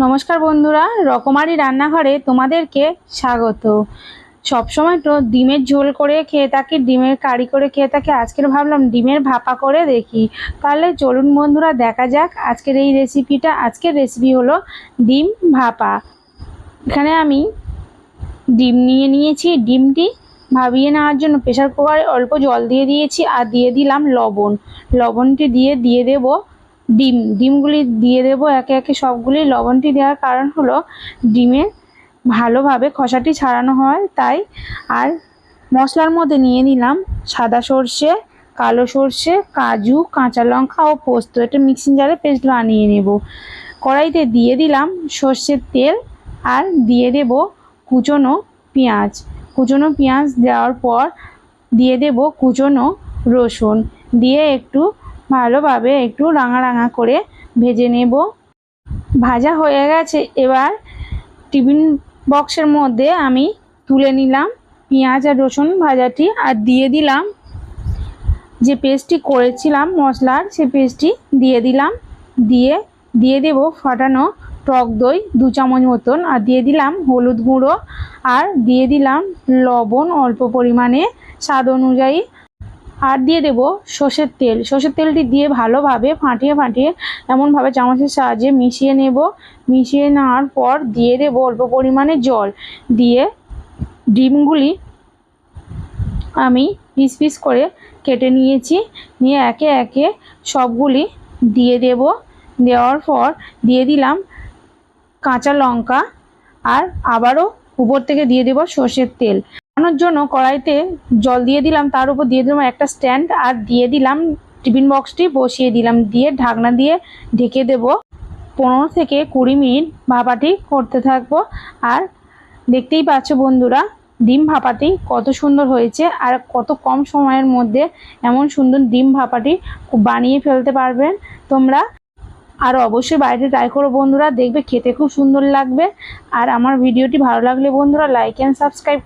নমস্কার বন্ধুরা, রকমারি রান্নাঘরে তোমাদেরকে স্বাগত। সবসময় তো ডিমের ঝোল করে খেয়ে থাকি, ডিমের কারি করে খেয়ে থাকি। আজকের ভাবলাম ডিমের ভাপা করে দেখি। তাহলে চলুন বন্ধুরা, দেখা যাক আজকের এই রেসিপিটা। আজকের রেসিপি হলো ডিম ভাপা। এখানে আমি ডিম নিয়েছি। ডিমটি ভাবিয়ে নেওয়ার জন্য প্রেসার কুকারে অল্প জল দিয়ে দিয়েছি আর দিয়ে দিলাম লবণ। লবণটি দিয়ে দেব ডিমগুলি দিয়ে দেব একে একে সবগুলি। লবণটি দেওয়ার কারণ হলো ডিমে ভালোভাবে খোসাটি ছাড়ানো হয় তাই। আর মশলার মধ্যে নিয়ে নিলাম সাদা সর্ষে, কালো সর্ষে, কাজু, কাঁচা লঙ্কা ও পোস্ত। এটা মিক্সিং জারে পেস্ট বানিয়ে নেব। কড়াইতে দিয়ে দিলাম সর্ষের তেল আর দিয়ে দেব কুচনো পেঁয়াজ। কুচনো পেঁয়াজ দেওয়ার পর দিয়ে দেব কুচনো রসুন, দিয়ে একটু ভালোভাবে একটু রাঙা রাঙা করে ভেজে নেব। ভাজা হয়ে গেছে। এবার টিফিন বক্সের মধ্যে আমি তুলে নিলাম পেঁয়াজ আর রসুন ভাজাটি আর দিয়ে দিলাম যে পেস্টটি করেছিলাম মশলার, সেই পেস্টটি দিয়ে দিলাম। দিয়ে দেব ফাটানো টক দই 2 চামচ মতন, আর দিয়ে দিলাম হলুদ গুঁড়ো, আর দিয়ে দিলাম লবণ অল্প পরিমাণে স্বাদ অনুযায়ী, আর দিয়ে দেব সর্ষের তেল। সর্ষের তেলটি দিয়ে ভালোভাবে ফাটিয়ে এমনভাবে চামচের সাহায্যে মিশিয়ে নেব। মিশিয়ে নেওয়ার পর দিয়ে দেব অল্প পরিমাণে জল। দিয়ে ডিমগুলি আমি পিস পিস করে কেটে নিয়েছি। নিয়ে একে একে সবগুলি দিয়ে দেব। দেওয়ার পর দিয়ে দিলাম কাঁচা লঙ্কা, আর আবারও উপর থেকে দিয়ে দেব সর্ষের তেল। বানানোর জন্য কড়াইতে জল দিয়ে দিলাম, তার উপর দিয়ে দিলাম একটা স্ট্যান্ড, আর দিয়ে দিলাম টিফিন বক্সটি বসিয়ে দিলাম। দিয়ে ঢাকনা দিয়ে ঢেকে দেব। 15 থেকে 20 মিনিট ভাপাটি করতে থাকবো। আর দেখতেই পাচ্ছ বন্ধুরা ডিম ভাপাটি কত সুন্দর হয়েছে, আর কত কম সময়ের মধ্যে এমন সুন্দর ডিম ভাপাটি বানিয়ে ফেলতে পারবেন তোমরা। আর অবশ্যই বাড়িতে ট্রাই করো বন্ধুরা, দেখবে খেতে খুব সুন্দর লাগবে। আর আমার ভিডিওটি ভালো লাগলে বন্ধুরা লাইক অ্যান্ড সাবস্ক্রাইব